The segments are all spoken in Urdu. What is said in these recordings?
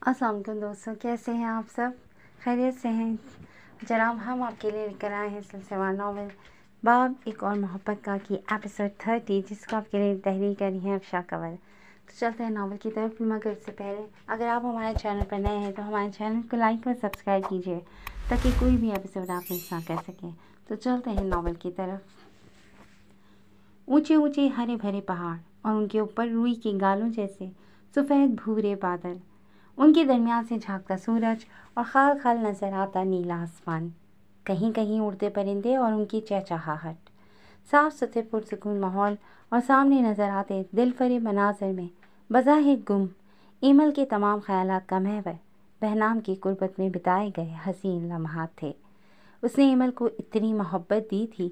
السلام علیکم دوستوں، کیسے ہیں آپ سب؟ خیریت سے ہیں؟ جناب ہم آپ کے لیے لے کر آئے ہیں سلسلہ وار ناول باب ایک اور محبت کا کی ایپیسوڈ 30، جس کو آپ کے لیے تحریر کری ہے افشا کنور۔ تو چلتے ہیں ناول کی طرف، مگر اس سے پہلے اگر آپ ہمارے چینل پر نئے ہیں تو ہمارے چینل کو لائک اور سبسکرائب کیجیے تاکہ کوئی بھی ایپیسوڈ آپ مس نہ کر سکیں۔ تو چلتے ہیں ناول کی طرف۔ اونچے اونچے ہرے بھرے پہاڑ اور ان کے اوپر روئی کے گالوں جیسے سفید بھورے بادل، ان کے درمیان سے جھانکتا سورج اور خال خال نظر آتا نیلا آسمان، کہیں کہیں اڑتے پرندے اور ان کی چہچہاہٹ، صاف ستھرے پرسکون ماحول اور سامنے نظر آتے دل فریب مناظر میں بظاہر گم ایمل کے تمام خیالات کا محور بہنام کی قربت میں بتائے گئے حسین لمحات تھے۔ اس نے ایمل کو اتنی محبت دی تھی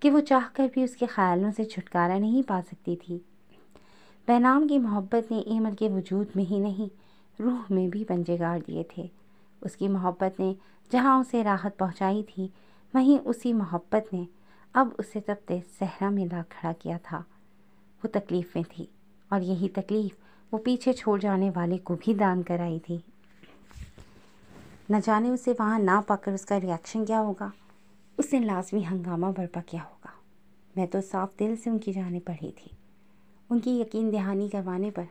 کہ وہ چاہ کر بھی اس کے خیالوں سے چھٹکارا نہیں پا سکتی تھی۔ بہنام کی محبت نے ایمل کے وجود میں ہی نہیں، روح میں بھی پنجے گاڑ دیے تھے۔ اس کی محبت نے جہاں اسے راحت پہنچائی تھی، وہیں اسی محبت نے اب اسے تپتے صحرا میں لا کھڑا کیا تھا۔ وہ تکلیف میں تھی اور یہی تکلیف وہ پیچھے چھوڑ جانے والے کو بھی دان کر آئی تھی۔ نہ جانے اسے وہاں نہ پا کر اس کا ریاکشن کیا ہوگا۔ اس نے لازمی ہنگامہ برپا کیا ہوگا۔ میں تو صاف دل سے ان کی جانب پڑھی تھی، ان کی یقین دہانی کروانے پر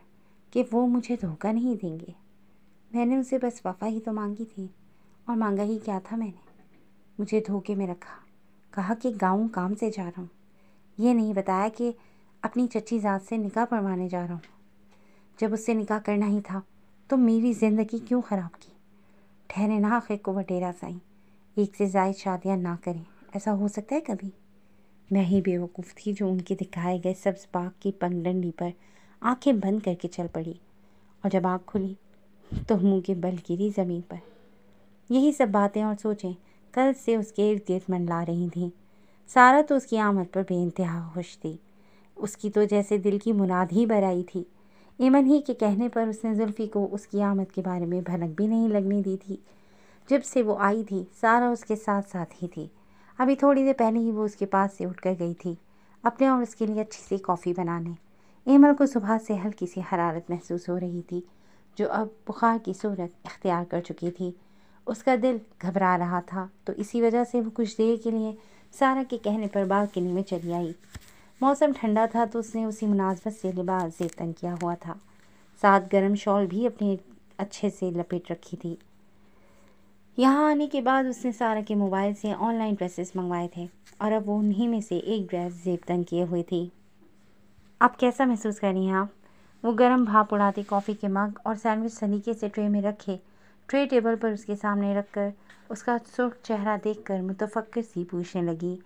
کہ وہ مجھے دھوکہ نہیں دیں گے۔ میں نے اسے بس وفا ہی تو مانگی تھی، اور مانگا ہی کیا تھا میں نے؟ مجھے دھوکے میں رکھا، کہا کہ گاؤں کام سے جا رہا ہوں، یہ نہیں بتایا کہ اپنی چچی ذات سے نکاح پڑھوانے جا رہا ہوں۔ جب اس سے نکاح کرنا ہی تھا تو میری زندگی کیوں خراب کی؟ ٹھہرے نہ آخر کو وٹیرا سائیں، ایک سے زائد شادیاں نہ کریں، ایسا ہو سکتا ہے کبھی؟ میں ہی بیوقوف تھی جو ان کے دکھائے گئے سبز باغ کی پگڈنڈی پر آنکھیں بند کر کے چل پڑی، اور جب آنکھ کھلی تو منہ کے بل گری زمین پر۔ یہی سب باتیں اور سوچیں کل سے اس کے ارد گرد منڈلا رہی تھیں۔ سارا تو اس کی آمد پر بے انتہا خوش تھی، اس کی تو جیسے دل کی مراد ہی برائی تھی۔ ایمن ہی کے کہنے پر اس نے زلفی کو اس کی آمد کے بارے میں بھنک بھی نہیں لگنے دی تھی۔ جب سے وہ آئی تھی سارا اس کے ساتھ ساتھ ہی تھی۔ ابھی تھوڑی دیر پہلے ہی وہ اس کے پاس سے اٹھ کر گئی تھی اپنے اور اس کے لیے اچھی سی کافی بنانے۔ ایمل کو صبح سے ہلکی سی حرارت محسوس ہو رہی تھی جو اب بخار کی صورت اختیار کر چکی تھی۔ اس کا دل گھبرا رہا تھا، تو اسی وجہ سے وہ کچھ دیر کے لیے سارا کے کہنے پر بالکنی میں چلی آئی۔ موسم ٹھنڈا تھا تو اس نے اسی مناسبت سے لباس زیب تن کیا ہوا تھا، ساتھ گرم شال بھی اپنے اچھے سے لپیٹ رکھی تھی۔ یہاں آنے کے بعد اس نے سارا کے موبائل سے آن لائن ڈریسز منگوائے تھے، اور اب وہ انہی میں سے ایک ڈریس زیب تن کیے ہوئی تھی۔ اب کیسا محسوس کر رہی ہیں آپ؟ وہ گرم بھاپ اڑاتی کافی کے مگ اور سینڈوچ سلیقے سے ٹرے میں رکھے ٹرے ٹیبل پر اس کے سامنے رکھ کر اس کا سرخ چہرہ دیکھ کر متفکر سی پوچھنے لگی،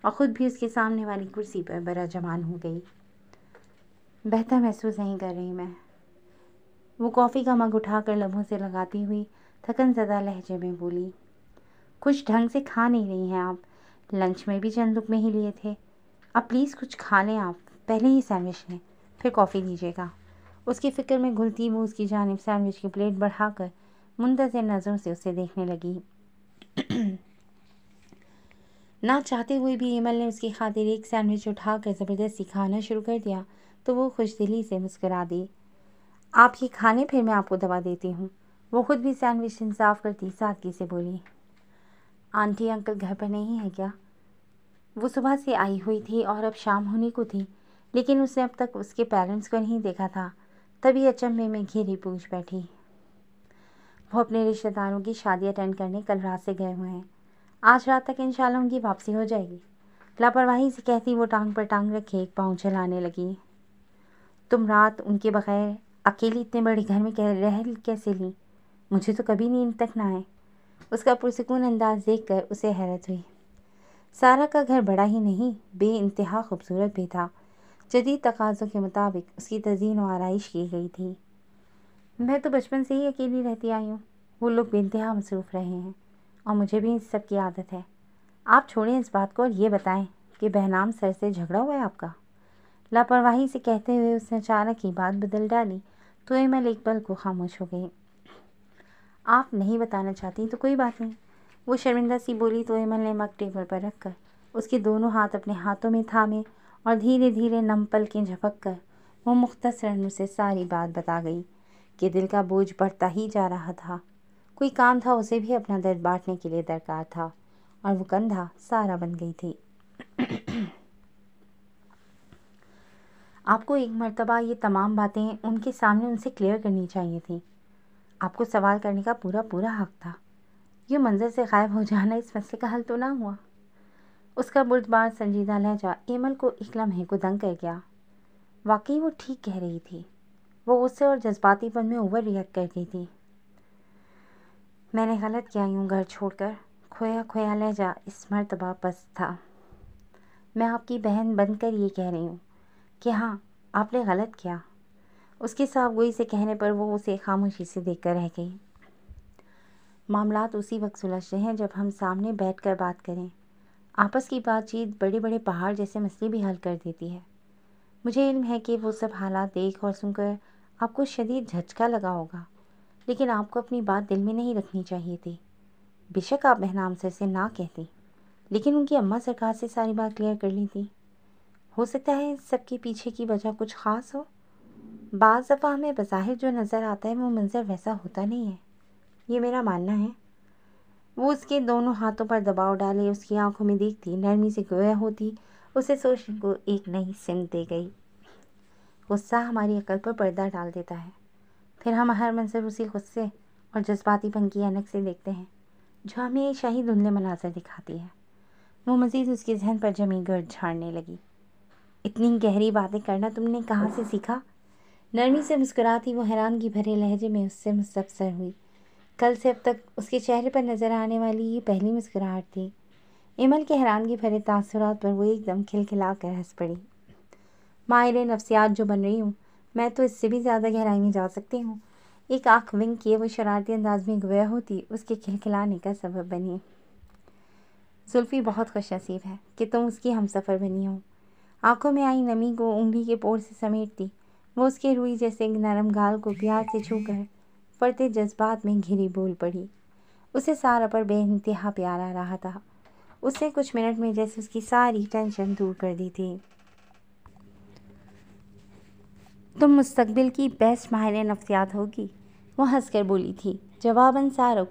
اور خود بھی اس کے سامنے والی کرسی پر براجمان ہو گئی۔ بہتر محسوس نہیں کر رہی میں، وہ کافی کا مگ اٹھا کر لبوں سے لگاتی ہوئی تھکن زدہ لہجے میں بولی۔ کچھ ڈھنگ سے کھا نہیں رہی ہیں آپ؟ لنچ میں بھی چند لقمے ہی لیے تھے، اب پلیز کچھ کھا لیں، آپ پہلے ہی سینڈوچ لیں پھر کافی لیجیے گا۔ اس کی فکر میں گھلتی وہ اس کی جانب سینڈوچ کی پلیٹ بڑھا کر منتظر نظروں سے اسے دیکھنے لگی۔ نہ چاہتے ہوئے بھی ایمل نے اس کی خاطر ایک سینڈوچ اٹھا کر زبردستی کھانا شروع کر دیا تو وہ خوش دلی سے مسکرا دی۔ آپ یہ کھا لیں پھر میں آپ کو دوا دیتی ہوں۔ وہ خود بھی سینڈوچ انصاف کرتی سادگی سے بولی۔ آنٹی انکل گھر پر نہیں ہے کیا؟ وہ صبح سے آئی ہوئی تھی اور اب شام ہونے کو تھی، لیکن اس نے اب تک اس کے پیرنٹس کو نہیں دیکھا تھا، تبھی اچنبھے میں گھیری پوچھ بیٹھی۔ وہ اپنے رشتہ داروں کی شادی اٹینڈ کرنے کل رات سے گئے ہوئے ہیں، آج رات تک انشاءاللہ ان کی واپسی ہو جائے گی۔ لاپرواہی سے کہتی وہ ٹانگ پر ٹانگ رکھے ایک پاؤں چلانے لگی۔ تم رات ان کے بغیر اکیلی اتنے بڑے گھر میں رہ کیسے لی؟ مجھے تو کبھی نیند تک نہ آئے۔ اس کا پرسکون انداز دیکھ کر اسے حیرت ہوئی۔ سارا کا گھر بڑا ہی نہیں، بے انتہا خوبصورت بھی تھا، جدید تقاضوں کے مطابق اس کی تزئین و آرائش کی گئی تھی۔ میں تو بچپن سے ہی اکیلی رہتی آئی ہوں، وہ لوگ بے انتہا مصروف رہے ہیں، اور مجھے بھی اس سب کی عادت ہے۔ آپ چھوڑیں اس بات کو اور یہ بتائیں کہ بہنام سر سے جھگڑا ہوا ہے آپ کا؟ لاپرواہی سے کہتے ہوئے اس نے اچانک ہی بات بدل ڈالی تو ایمل ایک پل کو خاموش ہو گئی۔ آپ نہیں بتانا چاہتی تو کوئی بات نہیں، وہ شرمندہ سی بولی تو ایمل نے مگ ٹیبل پر رکھ کر اس کے دونوں ہاتھ اپنے ہاتھوں میں تھامے اور دھیرے دھیرے نم پلکیں جھپک کر وہ مختصراً اسے ساری بات بتا گئی کہ دل کا بوجھ بڑھتا ہی جا رہا تھا۔ کوئی کام تھا، اسے بھی اپنا درد بانٹنے کے لیے درکار تھا، اور وہ کندھا سارا بن گئی تھی۔ آپ کو ایک مرتبہ یہ تمام باتیں ان کے سامنے ان سے کلیئر کرنی چاہیے تھیں۔ آپ کو سوال کرنے کا پورا حق تھا۔ یہ منظر سے غائب ہو جانا اس مسئلے کا حل تو نہ ہوا۔ اس کا بردبار سنجیدہ لہجہ ایمل کو ایک لمحے کو دنگ کر گیا۔ واقعی وہ ٹھیک کہہ رہی تھی۔ وہ غصے اور جذباتی پن میں اوور ریئیکٹ کر گئی تھی۔ میں نے غلط کیا یوں گھر چھوڑ کر، کھویا لہجہ اس مرتبہ پست تھا۔ میں آپ کی بہن بن کر یہ کہہ رہی ہوں کہ ہاں، آپ نے غلط کیا۔ اس کی صاف گوئی سے کہنے پر وہ اسے خاموشی سے دیکھ کر رہ گئی۔ معاملات اسی وقت سلجھتے ہیں جب ہم سامنے بیٹھ کر بات کریں۔ آپس کی بات چیت بڑے بڑے پہاڑ جیسے مسئلے بھی حل کر دیتی ہے۔ مجھے علم ہے کہ وہ سب حالات دیکھ اور سن کر آپ کو شدید جھٹکا لگا ہوگا، لیکن آپ کو اپنی بات دل میں نہیں رکھنی چاہیے تھی۔ بے شک آپ بہنام سر سے نہ کہتی، لیکن ان کی اماں سرکار سے ساری بات کلیئر کر لی تھی۔ ہو سکتا ہے سب کے پیچھے کی وجہ کچھ خاص ہو۔ بعض دفعہ ہمیں بظاہر جو نظر آتا ہے وہ منظر ویسا ہوتا نہیں ہے، یہ میرا ماننا ہے۔ وہ اس کے دونوں ہاتھوں پر دباؤ ڈالے اس کی آنکھوں میں دیکھتی، نرمی سے گویا ہوتی اسے سوچنے کو ایک نئی سمت دے گئی۔ غصہ ہماری عقل پر پردہ ڈال دیتا ہے، پھر ہم ہر منظر اسی غصے اور جذباتی پن کی اینک سے دیکھتے ہیں جو ہمیں شاہی دھندلے مناظر دکھاتی ہے۔ وہ مزید اس کے ذہن پر جمی گرد جھاڑنے لگی۔ اتنی گہری باتیں کرنا تم نے کہاں سے سیکھا؟ نرمی سے مسکراتی وہ حیرانگی بھرے لہجے میں اس سے مستفسر ہوئی۔ کل سے اب تک اس کے چہرے پر نظر آنے والی یہ پہلی مسکراہٹ تھی۔ ایمل کے حیرانگی بھرے تاثرات پر وہ ایک دم کھلکھلا کر ہنس پڑی۔ ماہر نفسیات جو بن رہی ہوں میں تو اس سے بھی زیادہ گہرائی میں جا سکتی ہوں۔ ایک آنکھ ونک کیے وہ شرارتی انداز میں گویا ہوتی اس کے کھلکھلانے کا سبب بنی۔ زلفی بہت خوش نصیب ہے کہ تم اس کی ہمسفر بنی ہو۔ آنکھوں میں آئی نمی کو انگلی کے پور سے سمیٹتی وہ اس کے روئی جیسے نرم گال کو پیار سے چھو کر فرتے جذبات میں گھری بول پڑی۔ اسے سارا پر بے انتہا پیار آ رہا تھا۔ اس نے کچھ منٹ میں جیسے اس کی ساری ٹینشن دور کر دی تھی۔ تم مستقبل کی بیسٹ ماہر نفسیات ہوگی، وہ ہنس کر بولی تھی، جواباً سارا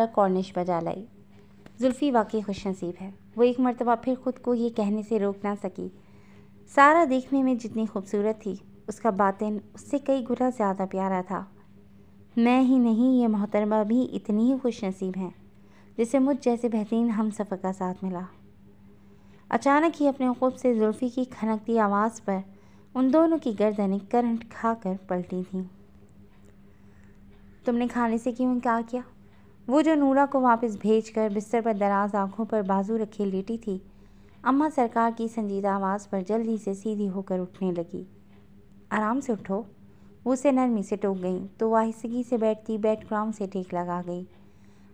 کورنش بجا لائی۔ زلفی واقعی خوش نصیب ہے۔ وہ ایک مرتبہ پھر خود کو یہ کہنے سے روک نہ سکی۔ سارا دیکھنے میں جتنی خوبصورت تھی اس کا باطن اس سے کئی گنا زیادہ پیارا تھا۔ میں ہی نہیں، یہ محترمہ بھی اتنی ہی خوش نصیب ہیں جسے مجھ جیسے بہترین ہم سفر کا ساتھ ملا۔ اچانک ہی اپنے خوب سے زلفی کی کھنکتی آواز پر ان دونوں کی گردنیں کرنٹ کھا کر پلٹی تھیں۔ تم نے کھانے سے کیوں انکار کیا؟ وہ جو نورا کو واپس بھیج کر بستر پر دراز آنکھوں پر بازو رکھے لیٹی تھی، اماں سرکار کی سنجیدہ آواز پر جلدی سے سیدھی ہو کر اٹھنے لگی۔ آرام سے اٹھو۔ وہ اسے نرمی سے ٹوک گئیں تو وہ آہستگی سے بیٹھتی بیڈ گراؤنڈ سے ٹیک لگا گئی۔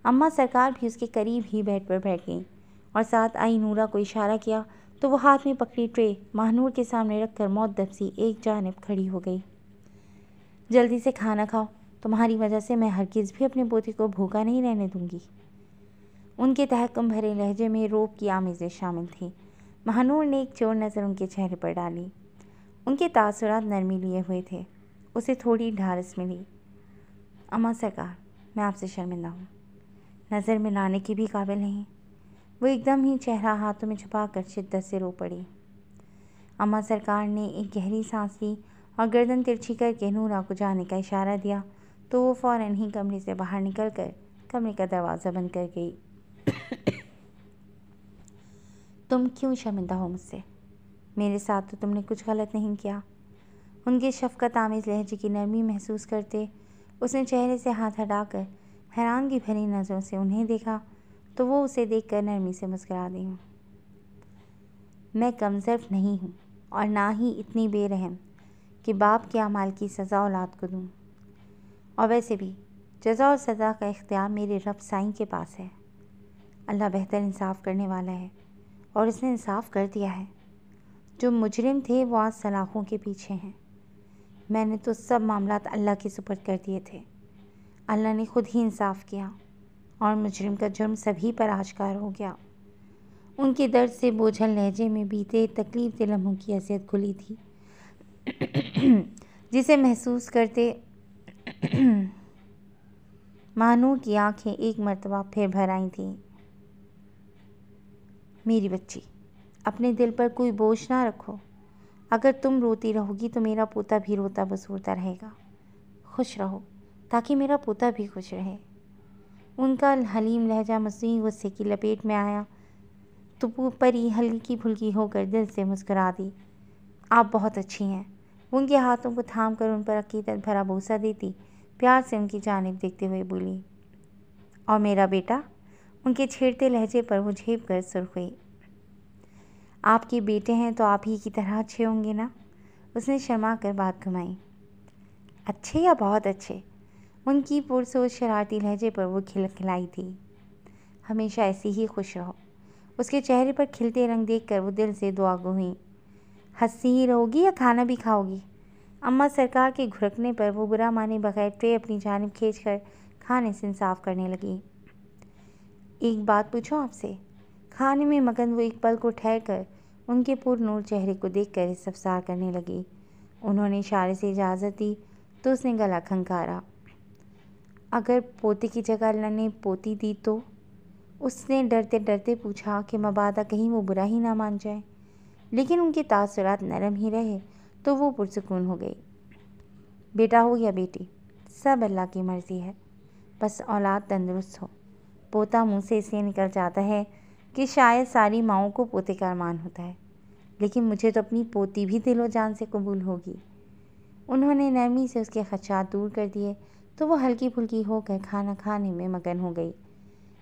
اماں سرکار بھی اس کے قریب ہی بیڈ پر بیٹھ گئیں اور ساتھ آئی نورا کو اشارہ کیا تو وہ ہاتھ میں پکڑی ٹرے ماہنور کے سامنے رکھ کر مؤدب سی ایک جانب کھڑی ہو گئی۔ جلدی سے کھانا کھاؤ، تمہاری وجہ سے میں ہرگز بھی اپنے پوتے کو بھوکا نہیں رہنے دوں گی۔ ان کے تحکم بھرے لہجے میں روب کی آمیزیں شامل تھیں۔ ماہنور نے ایک چور نظر ان کے چہرے پر ڈالی۔ ان کے تاثرات نرمی لیے ہوئے تھے۔ اسے تھوڑی ڈھارس ملی۔ اماں سرکار، میں آپ سے شرمندہ ہوں، نظر میں لانے کے بھی قابل نہیں۔ وہ ایک دم ہی چہرہ ہاتھوں میں چھپا کر شدت سے رو پڑی۔ اماں سرکار نے ایک گہری سانس لی اور گردن ترچھی کر کے نورا کو جانے کا اشارہ دیا تو وہ فوراً ہی کمرے سے باہر نکل کر کمرے کا دروازہ بند کر گئی۔ تم کیوں شرمندہ ہو مجھ سے؟ میرے ساتھ تو تم نے کچھ غلط نہیں کیا۔ ان کے شفقت آمیز لہجے کی نرمی محسوس کرتے اس نے چہرے سے ہاتھ ہٹا کر حیرانگی بھری نظروں سے انہیں دیکھا تو وہ اسے دیکھ کر نرمی سے مسکرا دی۔ میں کمظرف نہیں ہوں اور نہ ہی اتنی بے رحم کہ باپ کے اعمال کی سزا اولاد کو دوں، اور ویسے بھی جزا اور سزا کا اختیار میرے رب سائیں کے پاس ہے۔ اللہ بہتر انصاف کرنے والا ہے اور اس نے انصاف کر دیا ہے۔ جو مجرم تھے وہ آج سلاخوں کے پیچھے ہیں۔ میں نے تو سب معاملات اللہ کے سپرد کر دیے تھے۔ اللہ نے خود ہی انصاف کیا اور مجرم کا جرم سبھی پر آشکار ہو گیا۔ ان کے درد سے بوجھل لہجے میں بیتے تکلیف دہ لمحوں کی اذیت کھلی تھی۔ جسے محسوس کرتے مانو کی آنکھیں ایک مرتبہ پھر بھر آئی تھیں۔ میری بچی، اپنے دل پر کوئی بوجھ نہ رکھو۔ اگر تم روتی رہو گی تو میرا پوتا بھی روتا بسورتا رہے گا۔ خوش رہو تاکہ میرا پوتا بھی خوش رہے۔ ان کا حلیم لہجہ مصنوعی غصے کی لپیٹ میں آیا تو پری ہلکی پھلکی ہو کر دل سے مسکرا دی۔ آپ بہت اچھی ہیں۔ وہ ان کے ہاتھوں کو تھام کر ان پر عقیدت بھرا بوسہ دیتی پیار سے ان کی جانب دیکھتے ہوئے بولی، اور میرا بیٹا؟ ان کے چھیڑتے لہجے پر وہ جھیپ کر سرخ ہوئی۔ آپ کے بیٹے ہیں تو آپ ہی کی طرح اچھے ہوں گے نا؟ اس نے شرما کر بات گھمائی۔ اچھے یا بہت اچھے؟ ان کی پرسوچ شرارتی لہجے پر وہ کھلائی تھی۔ ہمیشہ ایسی ہی خوش رہو۔ اس کے چہرے پر کھلتے رنگ دیکھ کر وہ دل سے دعا گو ہوئی۔ ہنسی ہی رہو گی یا کھانا بھی کھاؤ گی؟ اماں سرکار کے گھرکنے پر وہ برا مانے بغیر ٹرے اپنی جانب کھینچ کر کھانے سے انصاف کرنے لگی۔ ایک بات پوچھوں آپ سے؟ کھانے میں مگن وہ ایک پل کو ٹھہر کر ان کے پر نور چہرے کو دیکھ کر استفسار کرنے لگی۔ انہوں نے اشارے سے اجازت دی تو اس نے گلا کھنکارا۔ اگر پوتے کی جگہ اللہ نے پوتی دی تو؟ اس نے ڈرتے ڈرتے پوچھا کہ مبادا کہیں وہ برا ہی نہ مان جائے، لیکن ان کے تاثرات نرم ہی رہے تو وہ پرسکون ہو گئی۔ بیٹا ہو یا بیٹی، سب اللہ کی مرضی ہے، بس اولاد تندرست ہو۔ پوتا منہ سے اس لیے نکل جاتا ہے کہ شاید ساری ماؤں کو پوتے کا ارمان ہوتا ہے، لیکن مجھے تو اپنی پوتی بھی دل و جان سے قبول ہوگی۔ انہوں نے نرمی سے اس کے خدشات دور کر دیے تو وہ ہلکی پھلکی ہو کر کھانا کھانے میں مگن ہو گئی۔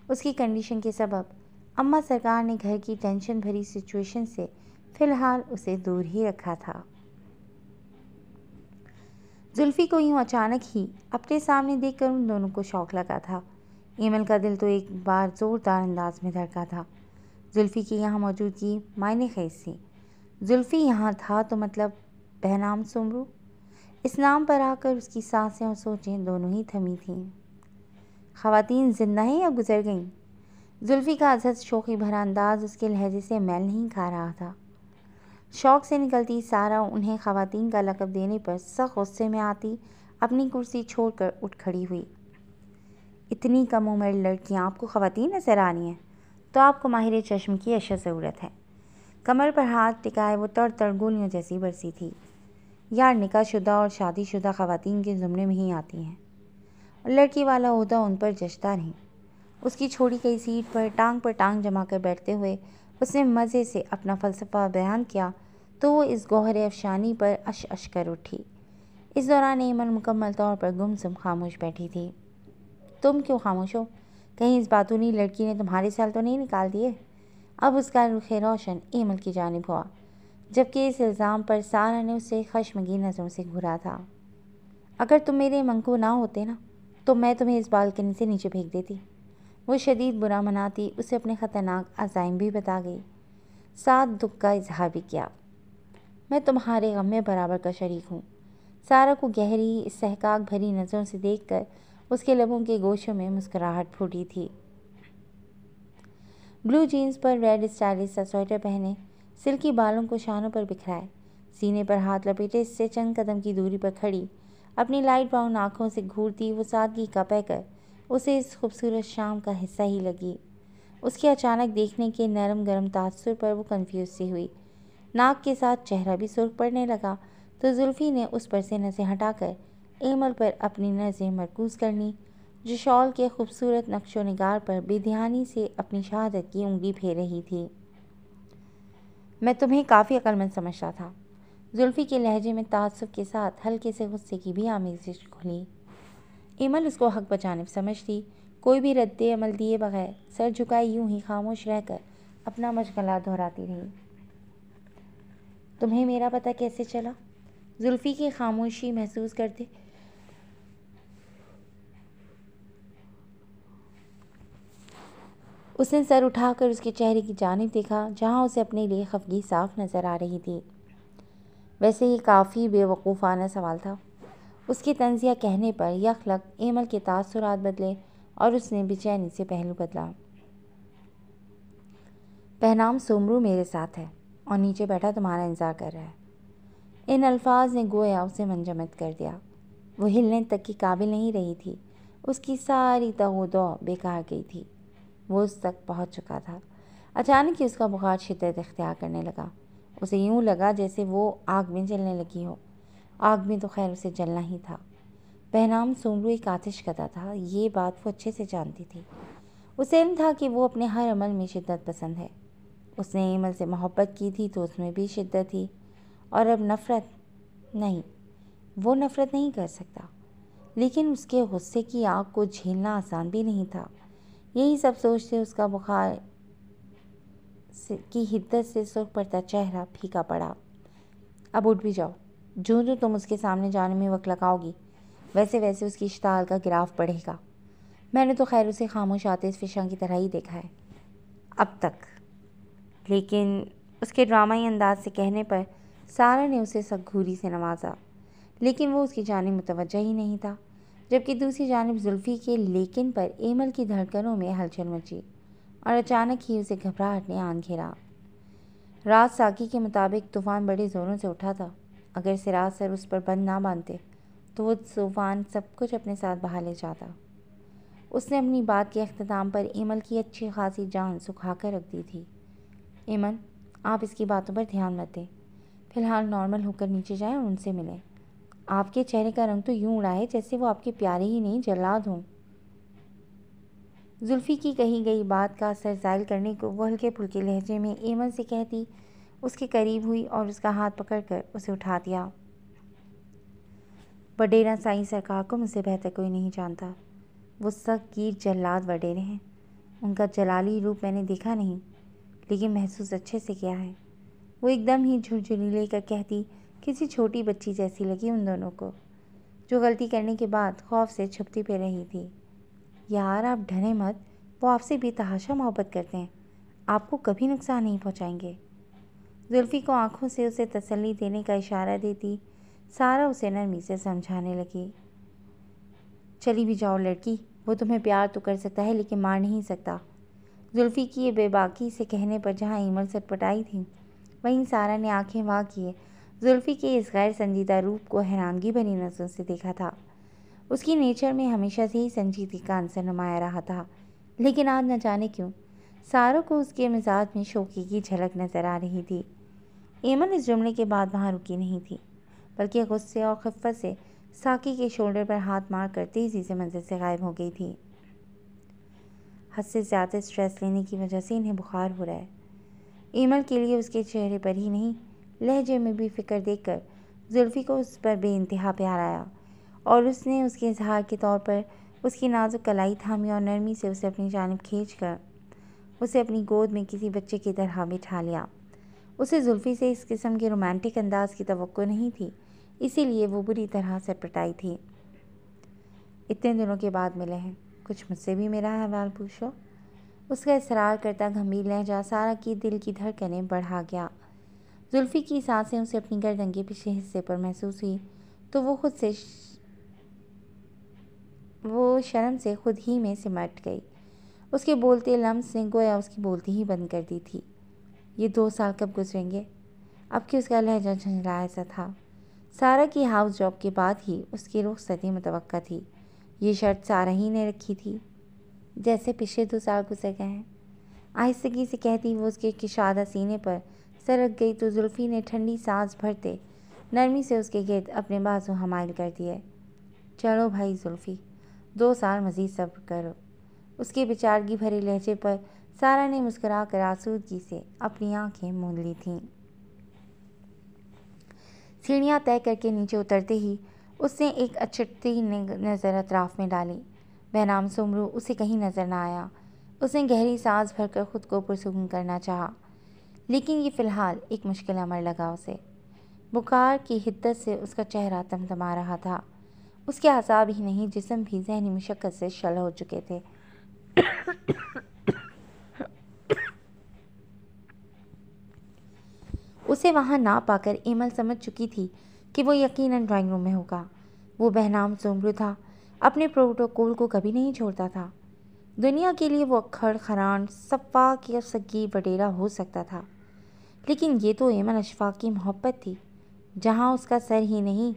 اس کی کنڈیشن کے سبب اماں سرکار نے گھر کی ٹینشن بھری سچویشن سے فی الحال اسے دور ہی رکھا تھا۔ زلفی کو یوں اچانک ہی اپنے سامنے دیکھ کر ان دونوں کو شوق لگا تھا۔ ایمل کا دل تو ایک بار زوردار انداز میں دھڑکا تھا۔ زلفی کی یہاں موجودگی معنی خیز تھی۔ زلفی یہاں تھا تو مطلب بہنام سومرو؟ اس نام پر آ کر اس کی سانسیں اور سوچیں دونوں ہی تھمی تھیں۔ خواتین زندہ ہیں یا گزر گئیں؟ زلفی کا ازحد شوخی بھرا انداز اس کے لہجے سے میل نہیں کھا رہا تھا۔ شوق سے نکلتی سارا انہیں خواتین کا لقب دینے پر سخت غصے میں آتی اپنی کرسی چھوڑ کر اٹھ کھڑی ہوئی۔ اتنی کم عمر لڑکیاں آپ کو خواتین نظر آ رہی ہیں تو آپ کو ماہر چشم کی اشد ضرورت ہے۔ کمر پر ہاتھ ٹکائے وہ تڑ تڑ گولیوں جیسی برسی تھی۔ یار نکاح شدہ اور شادی شدہ خواتین کے زمرے میں ہی آتی ہیں، اور لڑکی والا عہدہ ان پر جچتا نہیں۔ اس کی چھوڑی گئی سیٹ پر ٹانگ جما کر بیٹھتے ہوئے اس نے مزے سے اپنا فلسفہ بیان کیا تو وہ اس گوہر افشانی پر اش کر اٹھی۔ اس دوران ایمن مکمل طور پر گمسم خاموش بیٹھی تھی۔ تم کیوں خاموش ہو؟ کہیں اس باتونی لڑکی نے تمہارے سال تو نہیں نکال دیے؟ اب اس کا رخ روشن ایمل کی جانب ہوا، جبکہ اس الزام پر سارا نے اسے خشمگین نظروں سے گھورا تھا۔ اگر تم میرے منقو نہ ہوتے نا تو میں تمہیں اس بالکنی سے نیچے پھینک دیتی۔ وہ شدید برا مناتی اسے اپنے خطرناک عزائم بھی بتا گئی، ساتھ دکھ کا اظہار بھی کیا۔ میں تمہارے غم میں برابر کا شریک ہوں۔ سارا کو گہری استحقاق بھری نظروں سے دیکھ کر اس کے لبوں کے گوشوں میں مسکراہٹ پھوٹی تھی۔ بلو جینز پر ریڈ اسٹائلش سا سویٹر پہنے، سلکی بالوں کو شانوں پر بکھرائے، سینے پر ہاتھ لپیٹے اس سے چند قدم کی دوری پر کھڑی اپنی لائٹ براؤن آنکھوں سے گھورتی وہ سادگی کا پیکر اسے اس خوبصورت شام کا حصہ ہی لگی۔ اس کے اچانک دیکھنے کے نرم گرم تاثر پر وہ کنفیوز سی ہوئی۔ ناک کے ساتھ چہرہ بھی سرخ پڑنے لگا تو زلفی نے اس پر سے نظریں ہٹا کر ایمل پر اپنی نظریں مرکوز کرنی، جو شال کے خوبصورت نقش و نگار پر بے دھیانی سے اپنی شہادت کی انگلی پھیر رہی تھی۔ میں تمہیں کافی عقل مند سمجھتا تھا۔ زلفی کے لہجے میں تعصب کے ساتھ ہلکے سے غصے کی بھی آمیزش کھلی۔ ایمل اس کو حق بجانب سمجھتی، کوئی بھی رد عمل دیے بغیر سر جھکائے یوں ہی خاموش رہ کر اپنا مشغلہ دہراتی رہی۔ تمہیں میرا پتہ کیسے چلا؟ زلفی کی خاموشی محسوس کرتے اس نے سر اٹھا کر اس کے چہرے کی جانب دیکھا جہاں اسے اپنے لیے خفگی صاف نظر آ رہی تھی۔ ویسے یہ کافی بے وقوفانہ سوال تھا۔ اس کے طنزیہ کہنے پر یکلخت ایمل کے تاثرات بدلے اور اس نے بے چینی سے پہلو بدلا۔ بہنام سومرو میرے ساتھ ہے اور نیچے بیٹھا تمہارا انتظار کر رہا ہے۔ ان الفاظ نے گویا اسے منجمد کر دیا۔ وہ ہلنے تک کی قابل نہیں رہی تھی۔ اس کی ساری تگ و دو بیکار گئی تھی۔ وہ اس تک پہنچ چکا تھا۔ اچانک ہی اس کا بخار شدت اختیار کرنے لگا۔ اسے یوں لگا جیسے وہ آگ میں جلنے لگی ہو۔ آگ میں تو خیر اسے جلنا ہی تھا۔ بہنام سومرو ایک آتش کدہ تھا، یہ بات وہ اچھے سے جانتی تھی۔ اسے علم تھا کہ وہ اپنے ہر عمل میں شدت پسند ہے۔ اس نے ایمل سے محبت کی تھی تو اس میں بھی شدت تھی، اور اب نفرت نہیں، وہ نفرت نہیں کر سکتا۔ لیکن اس کے غصے کی آگ کو جھیلنا آسان بھی نہیں تھا۔ یہی سب سوچتے اس کا بخار کی حدت سے سرخ پڑتا چہرہ پھیکا پڑا۔ اب اٹھ بھی جاؤ۔ جو تم اس کے سامنے جانے میں وقت لگاؤ گی ویسے ویسے اس کی اشتعال کا گراف بڑھے گا۔ میں نے تو خیر اسے خاموش آتش فشاں کی طرح ہی دیکھا ہے اب تک، لیکن اس کے ڈرامائی انداز سے کہنے پر سارا نے اسے سخت سے نوازا، لیکن وہ اس کی جانب متوجہ ہی نہیں تھا، جبکہ دوسری جانب زلفی کے لیکن پر ایمل کی دھڑکنوں میں ہلچل مچی، اور اچانک ہی اسے گھبراہٹ نے آن گھیرا۔ رات ساکی کے مطابق طوفان بڑے زوروں سے اٹھا تھا۔ اگر سراسر اس پر بند نہ باندھتے تو وہ طوفان سب کچھ اپنے ساتھ بہا لے جاتا۔ اس نے اپنی بات کے اختتام پر ایمل کی اچھی خاصی جان سکھا کر رکھ دی تھی۔ ایمل، آپ اس کی باتوں پر دھیان مت دیں، فی الحال نارمل ہو کر نیچے جائیں اور ان سے ملیں۔ آپ کے چہرے کا رنگ تو یوں اڑا ہے جیسے وہ آپ کے پیارے ہی نہیں جلاد ہوں۔ زلفی کی کہی گئی بات کا اثر زائل کرنے کو وہ ہلکے پھلکے لہجے میں ایمل سے کہتی اس کے قریب ہوئی اور اس کا ہاتھ پکڑ کر اسے اٹھا دیا۔ وڈیرا سائیں سرکار کو مجھ سے بہتر کوئی نہیں جانتا۔ وہ سخت گیر جلاد وڈیرے ہیں۔ ان کا جلالی روپ میں نے دیکھا نہیں، لیکن محسوس اچھے سے کیا ہے۔ وہ ایک دم ہی جھرجھری لے کر کہتی کسی چھوٹی بچی جیسی لگی ان دونوں کو، جو غلطی کرنے کے بعد خوف سے چھپتی پھر رہی تھی۔ یار آپ ڈریں مت، وہ آپ سے بے تحاشا محبت کرتے ہیں، آپ کو کبھی نقصان نہیں پہنچائیں گے۔ زلفی کو آنکھوں سے اسے تسلی دینے کا اشارہ دیتی سارا اسے نرمی سے سمجھانے لگی۔ چلی بھی جاؤ لڑکی، وہ تمہیں پیار تو کر سکتا ہے لیکن مار نہیں سکتا۔ زلفی کی یہ بے باکی سے کہنے پر جہاں ایمل سٹپٹائی تھی، وہیں سارا نے آنکھیں واہ کیے زلفی کے اس غیر سنجیدہ روپ کو حیرانگی بھری نظروں سے دیکھا تھا۔ اس کی نیچر میں ہمیشہ سے ہی سنجیدگی کا عنصر نمایاں رہا تھا، لیکن آج نہ جانے کیوں ساروں کو اس کے مزاج میں شوخی کی جھلک نظر آ رہی تھی۔ ایمل اس جملے کے بعد وہاں رکی نہیں تھی، بلکہ غصے اور خفت سے ساکی کے شولڈر پر ہاتھ مار کر تیزی سے منظر سے غائب ہو گئی تھی۔ حد سے زیادہ اسٹریس لینے کی وجہ سے انہیں بخار ہو رہا ہے۔ ایمل کے لیے اس کے چہرے پر ہی نہیں، لہجے میں بھی فکر دیکھ کر زلفی کو اس پر بے انتہا پیار آیا، اور اس نے اس کے اظہار کے طور پر اس کی نازک کلائی تھامی اور نرمی سے اسے اپنی جانب کھینچ کر اسے اپنی گود میں کسی بچے کی طرح بٹھا لیا۔ اسے زلفی سے اس قسم کے رومانٹک انداز کی توقع نہیں تھی، اسی لیے وہ بری طرح سٹپٹائی تھی۔ اتنے دنوں کے بعد ملے ہیں، کچھ مجھ سے بھی میرا حوال پوچھو۔ اس کا اصرار کرتا گمبھیر لہجہ سارا کی دل کی دھڑکنیں بڑھا گیا۔ زلفی کی سانسیں اسے اپنی گردن کے پچھلے حصے پر محسوس ہوئی تو وہ شرم سے خود ہی میں سمٹ گئی۔ اس کے بولتے لمس نے گویا اس کی بولتی ہی بند کر دی تھی۔ یہ 2 سال کب گزریں گے؟ اب کہ اس کا لہجہ جھنجھلایا سا تھا۔ سارا کی ہاؤس جاب کے بعد ہی اس کی رخصتی متوقع تھی۔ یہ شرط سارا ہی نے رکھی تھی، جیسے پچھلے 2 سال گزر گئے ہیں۔ آہستگی سے کہتی وہ اس کے کشادہ سینے پر سرک گئی تو زلفی نے ٹھنڈی سانس بھرتے نرمی سے اس کے گرد اپنے بازو حمائل کر دیے۔ چلو بھائی زلفی، 2 سال مزید صبر کرو۔ اس کے بیچارگی بھرے لہجے پر سارا نے مسکرا کر آسودگی سے اپنی آنکھیں موند لی تھیں۔ سیڑھیاں طے کر کے نیچے اترتے ہی اس نے ایک اچٹتی نظر اطراف میں ڈالی۔ بہنام سومرو اسے کہیں نظر نہ آیا۔ اس نے گہری سانس بھر کر خود کو پرسکون کرنا چاہا، لیکن یہ فی الحال ایک مشکل امر لگا اسے۔ بخار کی حدت سے اس کا چہرہ تمتما رہا تھا۔ اس کے اعصاب ہی نہیں جسم بھی ذہنی مشقت سے شل ہو چکے تھے۔ اسے وہاں نہ پا کر ایمل سمجھ چکی تھی کہ وہ یقیناً ڈرائنگ روم میں ہوگا۔ وہ بہنام سومرو تھا، اپنے پروٹوکول کو کبھی نہیں چھوڑتا تھا۔ دنیا کے لیے وہ کھڑ خران سفاک یا سگیر وڈیرا ہو سکتا تھا، لیکن یہ تو ایمل اشفاق کی محبت تھی۔ جہاں اس کا سر ہی نہیں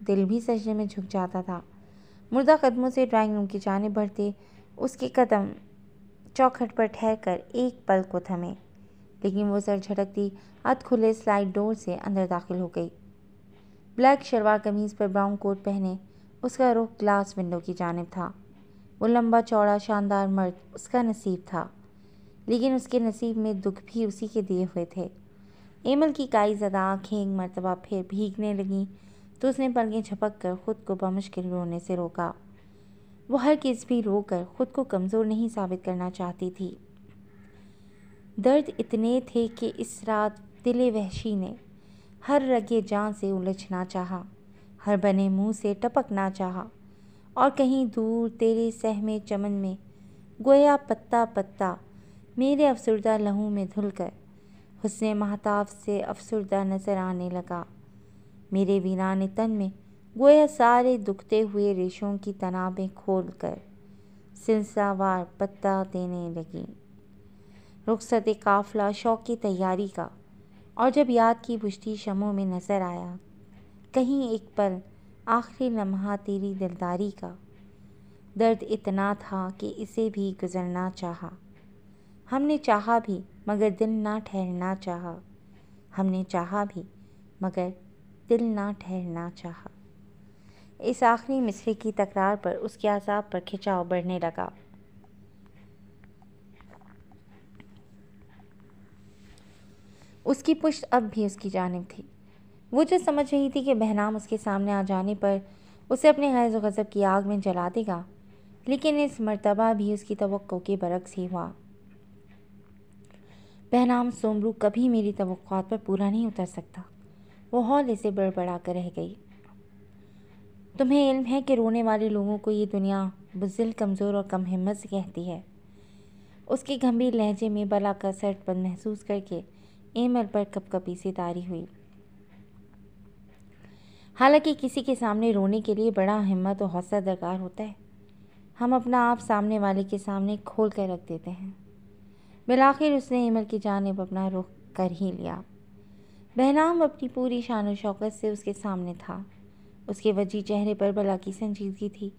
دل بھی سجدے میں جھک جاتا تھا۔ مردہ قدموں سے ڈرائنگ روم کی جانب بڑھتے اس کے قدم چوکھٹ پر ٹھہر کر ایک پل کو تھمے، لیکن وہ سر جھٹکتی ادھ کھلے سلائڈ ڈور سے اندر داخل ہو گئی۔ بلیک شلوار قمیض پر براؤن کوٹ پہنے اس کا رخ گلاس ونڈو کی جانب تھا۔ وہ لمبا چوڑا شاندار مرد اس کا نصیب تھا، لیکن اس کے نصیب میں دکھ بھی اسی کے دیے ہوئے تھے۔ ایمل کی کائی زدہ آنکھیں ایک مرتبہ پھر بھیگنے لگیں تو اس نے پلکیں جھپک کر خود کو بمشکل رونے سے روکا۔ وہ ہرگز بھی رو کر خود کو کمزور نہیں ثابت کرنا چاہتی تھی۔ درد اتنے تھے کہ اس رات دل وحشی نے ہر رگے جان سے الجھنا چاہا، ہر بنے منہ سے ٹپکنا چاہا، اور کہیں دور تیرے سہمے چمن میں گویا پتا پتا میرے افسردہ لہو میں دھل کر حسن مہتاب سے افسردہ نظر آنے لگا۔ میرے ویرانے تن میں گویا سارے دکھتے ہوئے ریشوں کی تنابیں کھول کر سلسلہ وار پتا دینے لگیں۔ رخصت قافلہ شوق کی تیاری کا، اور جب یاد کی بجھتی شمعوں میں نظر آیا کہیں ایک پل آخری لمحہ تیری دلداری کا، درد اتنا تھا کہ اسے بھی گزرنا چاہا۔ ہم نے چاہا بھی مگر دل نہ ٹھہرنا چاہا، ہم نے چاہا بھی مگر دل نہ ٹھہرنا چاہا۔ اس آخری مصرعے کی تکرار پر اس کے اعصاب پر کھچاؤ بڑھنے لگا۔ اس کی پشت اب بھی اس کی جانب تھی۔ وہ جو سمجھ رہی تھی کہ بہنام اس کے سامنے آ جانے پر اسے اپنے غیظ و غضب کی آگ میں جلا دے گا، لیکن اس مرتبہ بھی اس کی توقع کے برعکس ہی ہوا۔ بہنام سومرو کبھی میری توقعات پر پورا نہیں اتر سکتا، وہ ہولے سے بڑبڑا کر رہ گئی۔ تمہیں علم ہے کہ رونے والے لوگوں کو یہ دنیا بزدل، کمزور اور کم ہمت سے کہتی ہے؟ اس کے گھمبیر لہجے میں بلا کا سرد پن محسوس کر کے ایمل پر کپ کپی سی طاری ہوئی۔ حالانکہ کسی کے سامنے رونے کے لیے بڑا ہمت و حوصلہ درکار ہوتا ہے، ہم اپنا آپ سامنے والے کے سامنے کھول کر رکھ دیتے ہیں۔ بالآخر اس نے ایمل کی جانب اپنا رخ کر ہی لیا۔ بہنام اپنی پوری شان و شوکت سے اس کے سامنے تھا۔ اس کے وجیح چہرے پر بلا کی سنجیدگی تھی،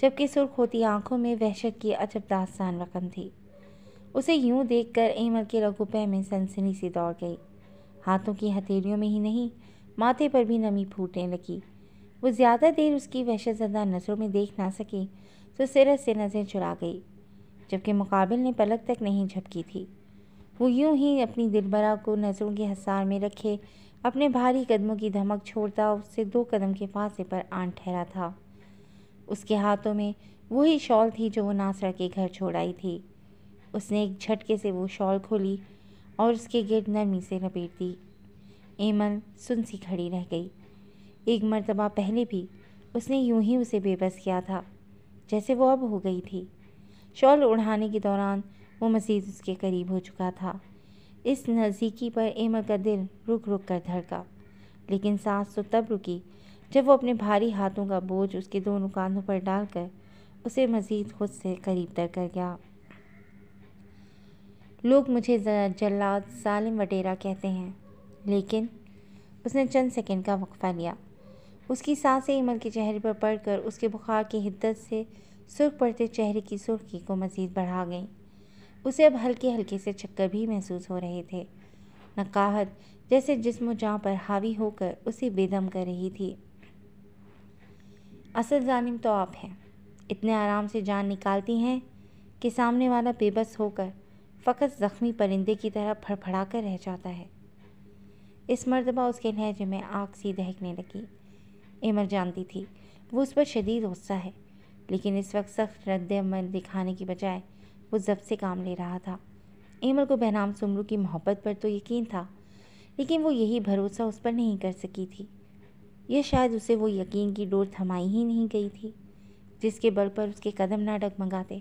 جبکہ سرخ ہوتی آنکھوں میں وحشت کی عجب داستان رقم تھی۔ اسے یوں دیکھ کر ایمل کے رگوں پہ میں سنسنی سی دوڑ گئی۔ ہاتھوں کی ہتھیلیوں میں ہی نہیں، ماتھے پر بھی نمی پھوٹنے لگی۔ وہ زیادہ دیر اس کی وحشت زدہ نظروں میں دیکھ نہ سکی تو سرت سے نظر چرا گئی، جبکہ مقابل نے پلک تک نہیں جھپکی تھی۔ وہ یوں ہی اپنی دلبرا کو نظروں کے حصار میں رکھے اپنے بھاری قدموں کی دھمک چھوڑتا اس سے 2 قدم کے فاصلے پر آن ٹھہرا تھا۔ اس کے ہاتھوں میں وہی شال تھی جو وہ ناصرہ کے گھر چھوڑ آئی تھی۔ اس نے ایک جھٹکے سے وہ شال کھولی اور اس کے گرد نرمی سے لپیٹ دی۔ ایمل سن سی کھڑی رہ گئی۔ ایک مرتبہ پہلے بھی اس نے یوں ہی اسے بے بس کیا تھا جیسے وہ اب ہو گئی تھی۔ شال اڑھانے کے دوران وہ مزید اس کے قریب ہو چکا تھا۔ اس نزدیکی پر ایمل کا دل رک رک کر دھڑکا، لیکن سانس تو تب رکی جب وہ اپنے بھاری ہاتھوں کا بوجھ اس کے دونوں کاندھوں پر ڈال کر اسے مزید خود سے قریب تر کر گیا۔ لوگ مجھے جلاد، ظالم وڈیرا کہتے ہیں، لیکن اس نے چند سیکنڈ کا وقفہ لیا۔ اس کی سانسیں ایمل کے چہرے پر پڑ کر اس کے بخار کی حدت سے سرخ پڑتے چہرے کی سرخی کو مزید بڑھا گئیں۔ اسے اب ہلکے ہلکے سے چکر بھی محسوس ہو رہے تھے۔ نقاہت جیسے جسم و جاں پر حاوی ہو کر اسے بے دم کر رہی تھی۔ اصل ظالم تو آپ ہیں، اتنے آرام سے جان نکالتی ہیں کہ سامنے والا بے بس ہو کر فقط زخمی پرندے کی طرح پھڑ پھڑا کر رہ جاتا ہے۔ اس مرتبہ اس کے لہجے میں آگ سی دہکنے لگی۔ ایمل جانتی تھی وہ اس پر شدید غصہ ہے، لیکن اس وقت سخت رد عمل دکھانے کی بجائے وہ ضبط سے کام لے رہا تھا۔ ایمل کو بہنام سومرو کی محبت پر تو یقین تھا، لیکن وہ یہی بھروسہ اس پر نہیں کر سکی تھی، یا شاید اسے وہ یقین کی ڈور تھمائی ہی نہیں گئی تھی جس کے بل پر اس کے قدم نہ ڈگمگاتے۔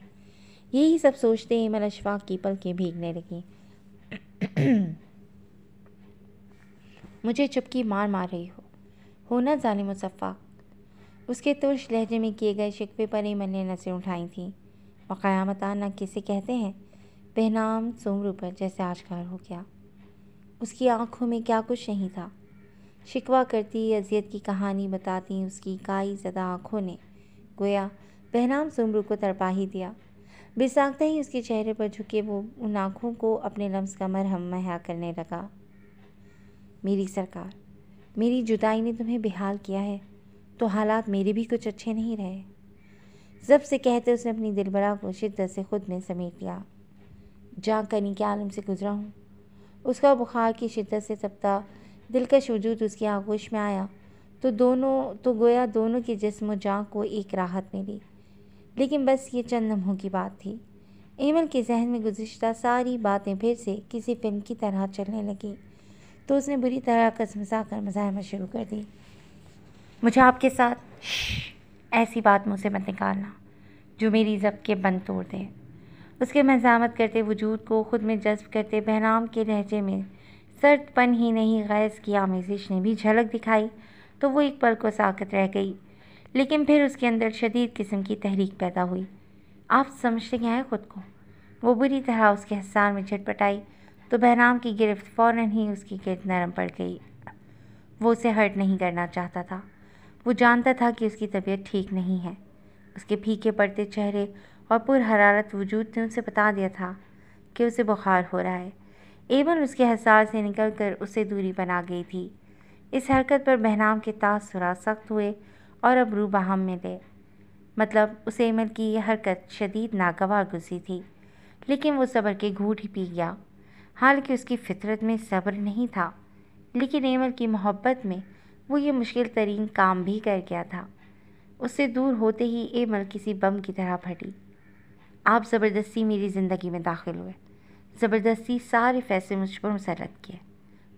یہی سب سوچتے ایمل اشفاق کی پلکیں بھیگنے لگیں۔ مجھے چپکی مار رہی ہو نا ظالم و سفاک؟ اس کے ترش لہجے میں کیے گئے شکوے پر ایمل نے نظریں اٹھائی تھیں، اور قیامتاں نہ کسے کہتے ہیں بہنام سومرو پر جیسے آشکار ہو گیا۔ اس کی آنکھوں میں کیا کچھ نہیں تھا، شکوہ کرتی اذیت کی کہانی بتاتی اس کی کائی زدہ آنکھوں نے گویا بہرام سمرو کو تڑپا ہی دیا۔ بساختہ ہی اس کے چہرے پر جھکے وہ ان آنکھوں کو اپنے لمس کا مرہم مہیا کرنے لگا۔ میری سرکار، میری جدائی نے تمہیں بحال کیا ہے تو حالات میرے بھی کچھ اچھے نہیں رہے۔ ضبط سے کہتے اس نے اپنی دلبرا کو شدت سے خود میں سمیٹ لیا۔ جاگ کرنے کے عالم سے گزرا ہوں۔ اس کا بخار کی شدت سے تپتا دلکش وجود اس کی آغوش میں آیا تو گویا دونوں کے جسم و جاں کو ایک راحت ملی۔ لیکن بس یہ چند لمحوں کی بات تھی۔ ایمل کے ذہن میں گزشتہ ساری باتیں پھر سے کسی فلم کی طرح چلنے لگیں تو اس نے بری طرح کسمسا کر مزاحمت شروع کر دی۔ مجھے آپ کے ساتھ ایسی بات منہ سے مت نکالنا جو میری ضبط کے بند توڑ دے۔ اس کے مزاحمت کرتے وجود کو خود میں جذب کرتے بہرام کے لہجے میں سرد پن ہی نہیں غیظ کی آمیزش نے بھی جھلک دکھائی تو وہ ایک پل کو ساکت رہ گئی، لیکن پھر اس کے اندر شدید قسم کی تحریک پیدا ہوئی۔ آپ سمجھتے کیا ہیں خود کو؟ وہ بری طرح اس کے حصار میں جھٹ پٹائی تو بہرام کی گرفت فوراً ہی اس کی گرد نرم پڑ گئی۔ وہ اسے ہرٹ نہیں کرنا چاہتا تھا۔ وہ جانتا تھا کہ اس کی طبیعت ٹھیک نہیں ہے۔ اس کے پھیکے پڑتے چہرے اور پر حرارت وجود نے اسے بتا دیا تھا کہ اسے بخار ہو رہا ہے۔ ایمن اس کے حصار سے نکل کر اسے دوری بنا گئی تھی۔ اس حرکت پر بہرام کے تاثرات سخت ہوئے اور اب رو باہم میں لے۔ مطلب اسے ایمل کی یہ حرکت شدید ناگوار گزری تھی، لیکن وہ صبر کے گھونٹ ہی پی گیا۔ حالانکہ اس کی فطرت میں صبر نہیں تھا، لیکن ایمل کی محبت میں وہ یہ مشکل ترین کام بھی کر گیا تھا۔ اس سے دور ہوتے ہی ایمل کسی بم کی طرح پھٹی۔ آپ زبردستی میری زندگی میں داخل ہوئے، زبردستی سارے فیصلے مجھ پر مسلط کیے،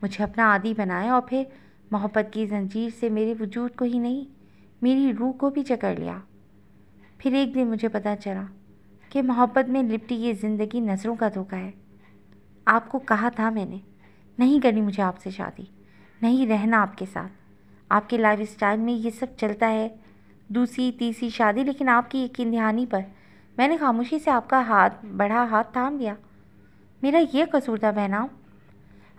مجھے اپنا عادی بنایا اور پھر محبت کی زنجیر سے میرے وجود کو ہی نہیں میری روح کو بھی جکڑ لیا۔ پھر ایک دن مجھے پتہ چلا کہ محبت میں لپٹی یہ زندگی نظروں کا دھوکہ ہے۔ آپ کو کہا تھا میں نے، نہیں کرنی مجھے آپ سے شادی، نہیں رہنا آپ کے ساتھ۔ آپ کے لائف اسٹائل میں یہ سب چلتا ہے، دوسری تیسری شادی، لیکن آپ کی یقین دہانی پر میں نے خاموشی سے آپ کا بڑا ہاتھ تھام لیا۔ میرا یہ قصور تھا بہرام؟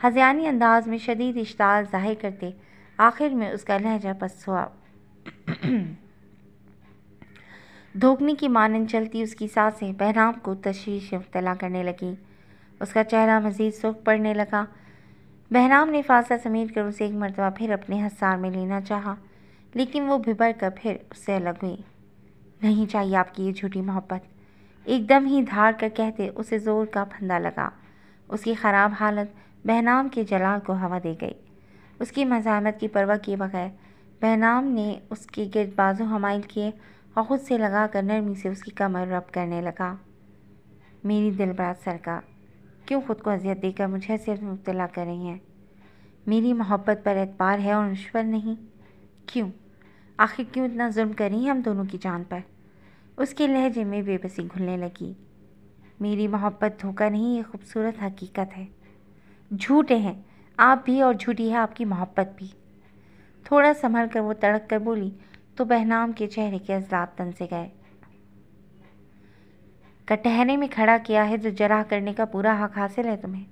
ہذیانی انداز میں شدید اشتعال ظاہر کرتے آخر میں اس کا لہجہ پست ہوا۔ دھوکنے کی مانند چلتی اس کی سانسیں بہرام کو تشویش مبتلا کرنے لگیں۔ اس کا چہرہ مزید سرخ پڑنے لگا۔ بہرام نے فاصلہ سمیٹ کر اسے ایک مرتبہ پھر اپنے حصار میں لینا چاہا، لیکن وہ بھبر کر پھر اس سے الگ ہوئی۔ نہیں چاہیے آپ کی یہ جھوٹی محبت، ایک دم ہی دھاڑ کر کہتے اسے زور کا پھندا لگا۔ اس کی خراب حالت بہرام کے جلال کو ہوا دے گئی۔ اس کی مزاحمت کی پرواہ کیے بغیر بہرام نے اس کے گرد بازو حمائل کیے اور خود سے لگا کر نرمی سے اس کی کمر رب کرنے لگا۔ میری دلبرا سرکار، کیوں خود کو اذیت دے کر مجھے حیثیت میں مبتلا کر رہی ہیں؟ میری محبت پر اعتبار ہے اور مجھ پر نہیں؟ کیوں؟ آخر کیوں اتنا ظلم کر رہی ہیں ہم دونوں کی جان پر؟ اس کے لہجے میں بے بسی گھلنے لگی۔ میری محبت دھوکہ نہیں، یہ خوبصورت حقیقت ہے۔ جھوٹے ہیں آپ بھی اور جھوٹی ہے آپ کی محبت بھی۔ تھوڑا سنبھل کر وہ تڑک کر بولی تو بہرام کے چہرے کے عضلات تن سے گئے۔ کٹہرے میں کھڑا کیا ہے تو جرح کرنے کا پورا حق حاصل ہے تمہیں،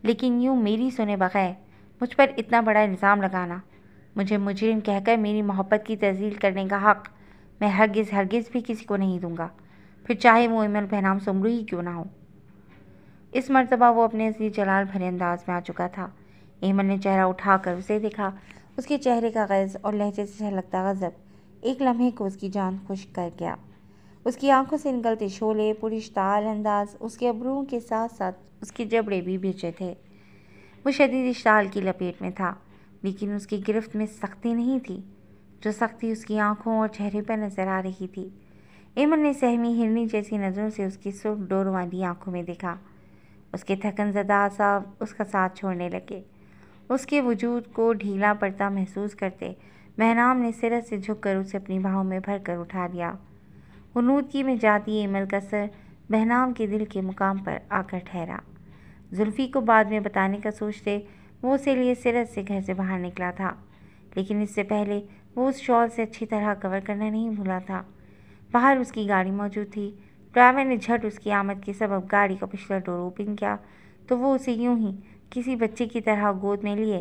لیکن یوں میری سنے بغیر مجھ پر اتنا بڑا الزام لگانا، مجھے مجرم کہہ کر میری محبت کی تذلیل کرنے کا حق میں ہرگز بھی کسی کو نہیں دوں گا، پھر چاہے وہ ایمل بہرام سمرو ہی کیوں نہ ہو۔ اس مرتبہ وہ اپنے اصلی جلال بھرے انداز میں آ چکا تھا۔ ایمل نے چہرہ اٹھا کر اسے دیکھا۔ اس کے چہرے کا غیظ اور لہجے سے چھلکتا غضب ایک لمحے کو اس کی جان خشک کر گیا۔ اس کی آنکھوں سے نکلتے شعلے پراشتعال انداز اس کے ابروؤں کے ساتھ ساتھ اس کے جبڑے بھی بھیجے تھے۔ وہ شدید اشتعال کی لپیٹ میں تھا، لیکن اس کی گرفت میں سختی نہیں تھی، جو سختی اس کی آنکھوں اور چہرے پر نظر آ رہی تھی۔ ایمن نے سہمی ہرنی جیسی نظروں سے اس کی سرخ ڈوروں والی آنکھوں میں دیکھا۔ اس کے تھکن زدہ اعصاب اس کا ساتھ چھوڑنے لگے۔ اس کے وجود کو ڈھیلا پڑتا محسوس کرتے بہرام نے سرت سے جھک کر اسے اپنی باہوں میں بھر کر اٹھا لیا۔ غنودگی میں جاتی ایمل کا سر بہرام کے دل کے مقام پر آ کر ٹھہرا۔ زلفی کو بعد میں بتانے کا سوچتے وہ اسے لیے سرت سے گھر سے باہر نکلا تھا، لیکن اس سے پہلے وہ اس شال سے اچھی طرح کور کرنا نہیں بھولا تھا۔ باہر اس کی گاڑی موجود تھی۔ ڈرائیور نے جھٹ اس کی آمد کے سبب گاڑی کا پچھلا ڈور اوپن کیا تو وہ اسے یوں ہی کسی بچے کی طرح گود میں لیے